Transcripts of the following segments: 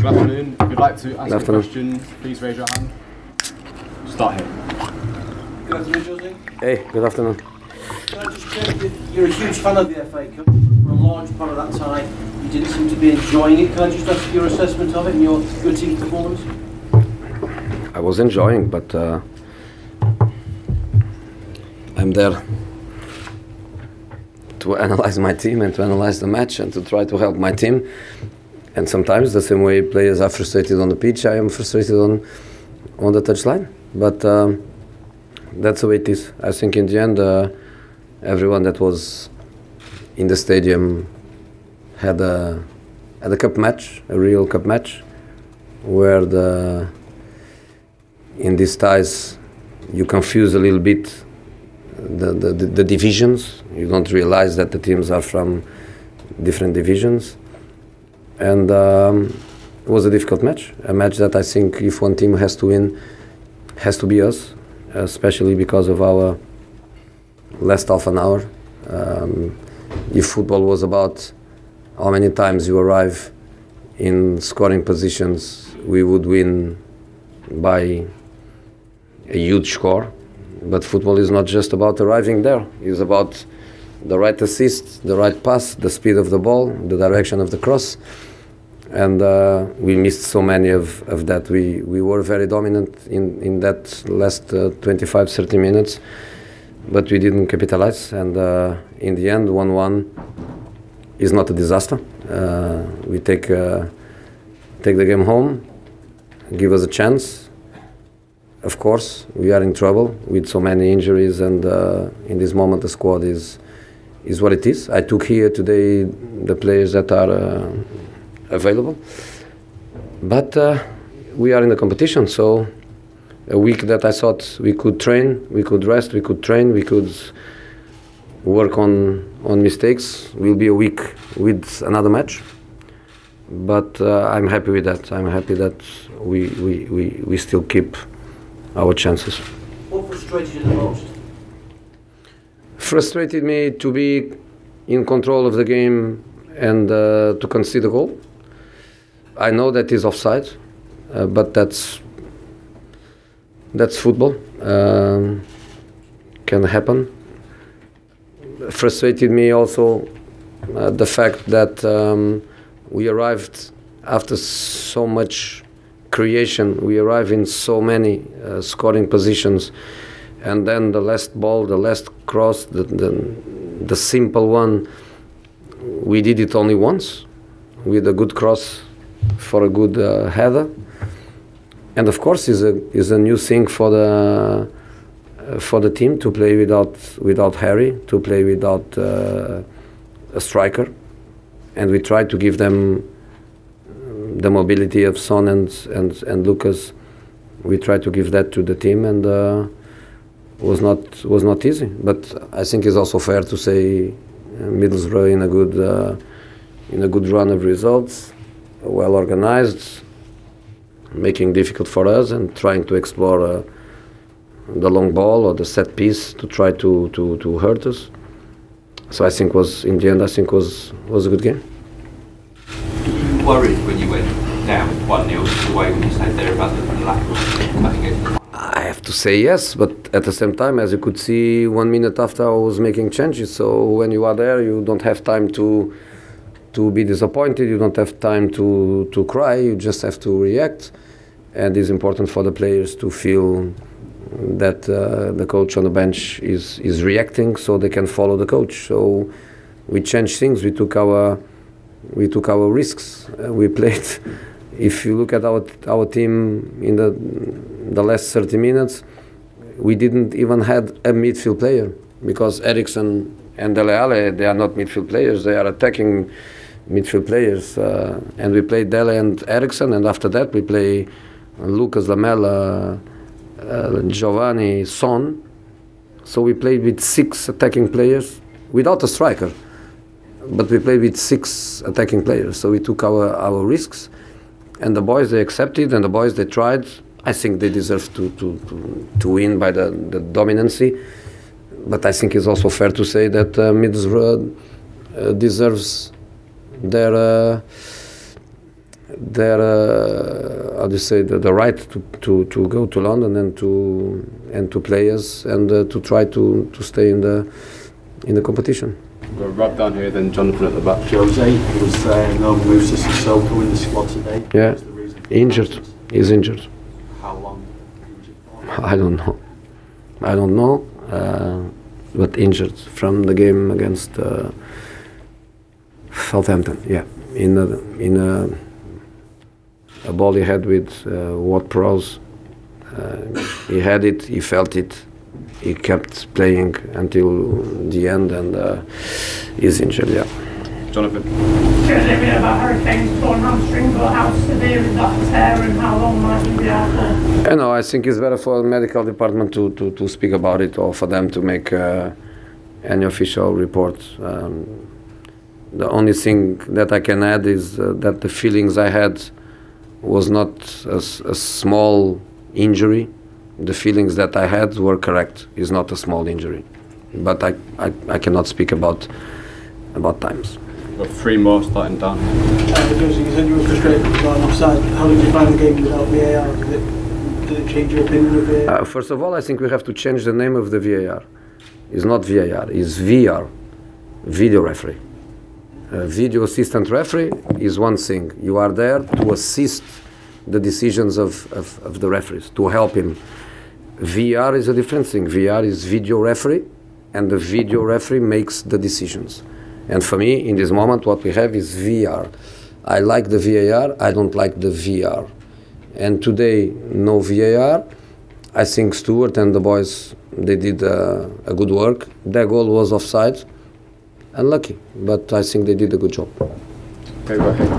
Good afternoon. If you'd like to ask a question, please raise your hand. Start here. Good afternoon, Jose. Hey, good afternoon. Can I just check that you're a huge fan of the FA Cup? For a large part of that time, you didn't seem to be enjoying it. Can I just ask your assessment of it and your team's performance? I was enjoying, but I'm there to analyze my team and to analyze the match and to try to help my team. And sometimes the same way players are frustrated on the pitch, I am frustrated on the touchline. But that's the way it is. I think in the end, everyone that was in the stadium had a cup match, a real cup match, where in these ties you confuse a little bit the divisions. You don't realize that the teams are from different divisions. And it was a difficult match, a match that I think if one team has to win, has to be us, especially because of our last half an hour. If football was about how many times you arrive in scoring positions, we would win by a huge score. But football is not just about arriving there. It's about the right assist, the right pass, the speed of the ball, the direction of the cross. And we missed so many of that. We were very dominant in that last 25, 30 minutes, but we didn't capitalize. And in the end, 1-1 is not a disaster. We take the game home, give us a chance. Of course, we are in trouble with so many injuries, and in this moment the squad is what it is. I took here today the players that are available, but we are in the competition, so a week that I thought we could train, we could rest, we could train, we could work on mistakes, will be a week with another match. But I'm happy with that. I'm happy that we still keep our chances. What frustrated you the most? Frustrated me to be in control of the game and to concede a goal. I know that is offside, but that's football. Can happen. Frustrated me also the fact that we arrived after so much creation. We arrived in so many scoring positions, and then the last ball, the last cross, the simple one, we did it only once with a good cross for a good header. And of course is a new thing for the team to play without Harry, to play without a striker, and we try to give them the mobility of Son and Lucas. We try to give that to the team, and was not easy. But I think it's also fair to say Middlesbrough in a good run of results, well organized, making difficult for us and trying to explore the long ball or the set piece to try to hurt us. So I think in the end was a good game. Were you worried when you went down 1-0 away when you said there about the lack of I have to say yes, but at the same time, as you could see, 1 minute after I was making changes. So when you are there, you don't have time to be disappointed. You don't have time to cry. You just have to react. And it's important for the players to feel that the coach on the bench is reacting, so they can follow the coach. So we changed things. We took our risks. We played. If you look at our team in the last 30 minutes, we didn't even have a midfield player, because Eriksen and Dele Alli, they are not midfield players. They are attacking midfield players. And we played Dele and Eriksen, and after that we play Lucas, Lamela, Giovanni, Son. So we played with 6 attacking players without a striker, but we played with 6 attacking players. So we took our risks, and the boys, they accepted, and the boys, they tried. I think they deserve to win by the dominancy, but I think it's also fair to say that Middlesbrough deserves their their how do you say, the right to go to London and to play us and to try to stay in the competition. We've got Rob down here, then Jonathan at the back. Jose, was no moves to Sissoko in the squad today? Yeah, injured. He's injured. How long? I don't know. But injured from the game against Southampton. Yeah, in a ball he had with Ward-Prowse. He had it. He felt it. He kept playing until the end, and he's injured. Yeah. Jonathan. Hear a little bit about Hurricane's torn hamstring, but how severe is that tear and how long might we be out for? I know. I think it's better for the medical department to speak about it, or for them to make any official report. The only thing that I can add is that the feelings I had was not a small injury. The feelings that I had were correct. It's not a small injury, but I cannot speak about times. We've got 3 more starting down. Jose, you said you were frustrated with going offside. How did you find the game without VAR? Did it change your opinion of VAR? First of all, I think we have to change the name of the VAR. It's not VAR, it's VR, video referee. Video assistant referee is one thing. You are there to assist the decisions of the referees, to help him. VR is a different thing. VR is video referee, and the video referee makes the decisions. And for me, in this moment, what we have is VR. I like the VAR, I don't like the VR. And today, no VAR. I think Stewart and the boys, they did a good work. Their goal was offside. Unlucky, but I think they did a good job. Okay, go ahead.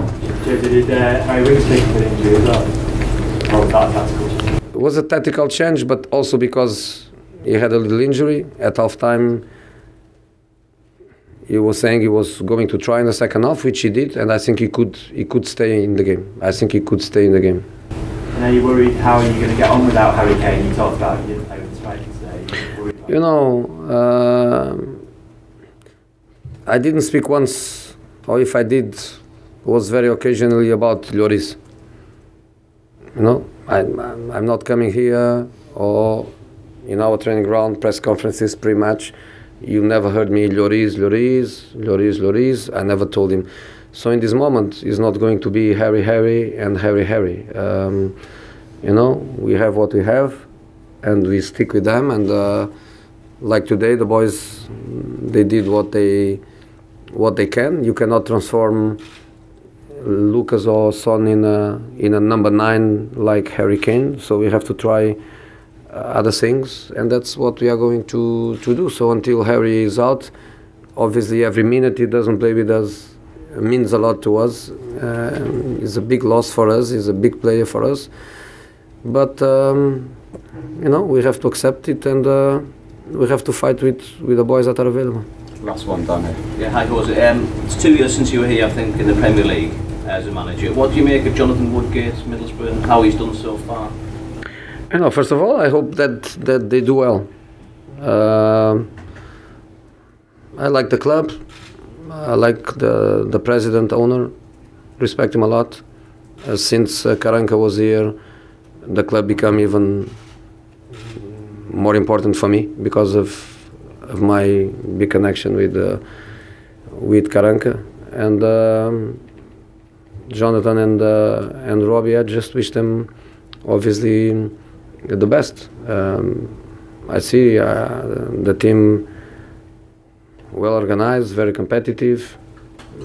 Did Harry Winks take an injury as well? Or was that a tactical change? It was a tactical change, but also because he had a little injury. At half-time, he was saying he was going to try in the second half, which he did, and I think he could stay in the game. I think he could stay in the game. And are you worried how are you going to get on without Harry Kane? You talked about you didn't play with Spike today. You know, I didn't speak once, or if I did, it was very occasionally about Lloris. You know, I'm not coming here or in our training ground, press conferences, pre-match. You never heard me Lloris. I never told him. So in this moment, it's not going to be Harry and Harry. You know, we have what we have, and we stick with them. And like today, the boys, they did what they can. You cannot transform Lucas or Son in a number 9 like Harry Kane. So we have to try other things, and that's what we are going to do. So until Harry is out, obviously every minute he doesn't play with us means a lot to us. He's a big loss for us. He's a big player for us. But you know, we have to accept it, and we have to fight with the boys that are available. Last one down here. Yeah, hi Jose. It's 2 years since you were here, I think, in the Premier League as a manager. What do you make of Jonathan Woodgate, Middlesbrough, and how he's done so far? You know, first of all, I hope that they do well. I like the club. I like the president, owner. Respect him a lot. Since Karanka was here, the club became even more important for me because of my big connection with Karanka. And Jonathan and Robbie, I just wish them obviously the best. I see the team well organized, very competitive,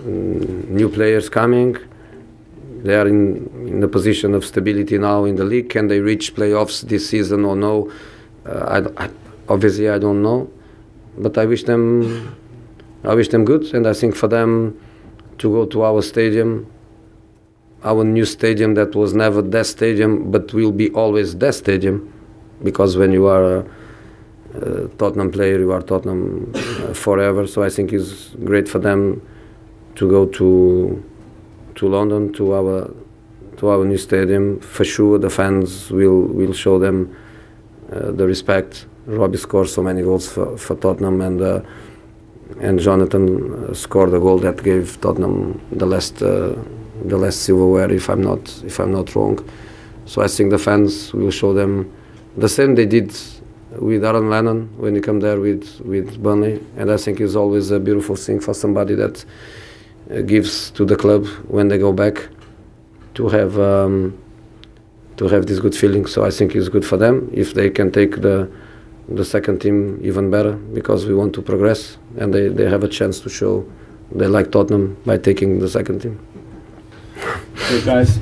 new players coming. They are in the position of stability now in the league. Can they reach playoffs this season or no? Obviously I don't know, but I wish them good, and I think for them to go to our stadium, our new stadium that was never their stadium but will be always their stadium, because when you are a Tottenham player, you are Tottenham forever. So I think it's great for them to go to London, to our new stadium. For sure the fans will show them the respect. Robbie scored so many goals for Tottenham, and Jonathan scored a goal that gave Tottenham the the last silverware, if I'm not wrong. So I think the fans will show them the same they did with Aaron Lennon when he come there with Burnley, and I think it's always a beautiful thing for somebody that gives to the club when they go back to have this good feeling. So I think it's good for them if they can take the second team even better, because we want to progress, and they have a chance to show they like Tottenham by taking the second team. Good guys.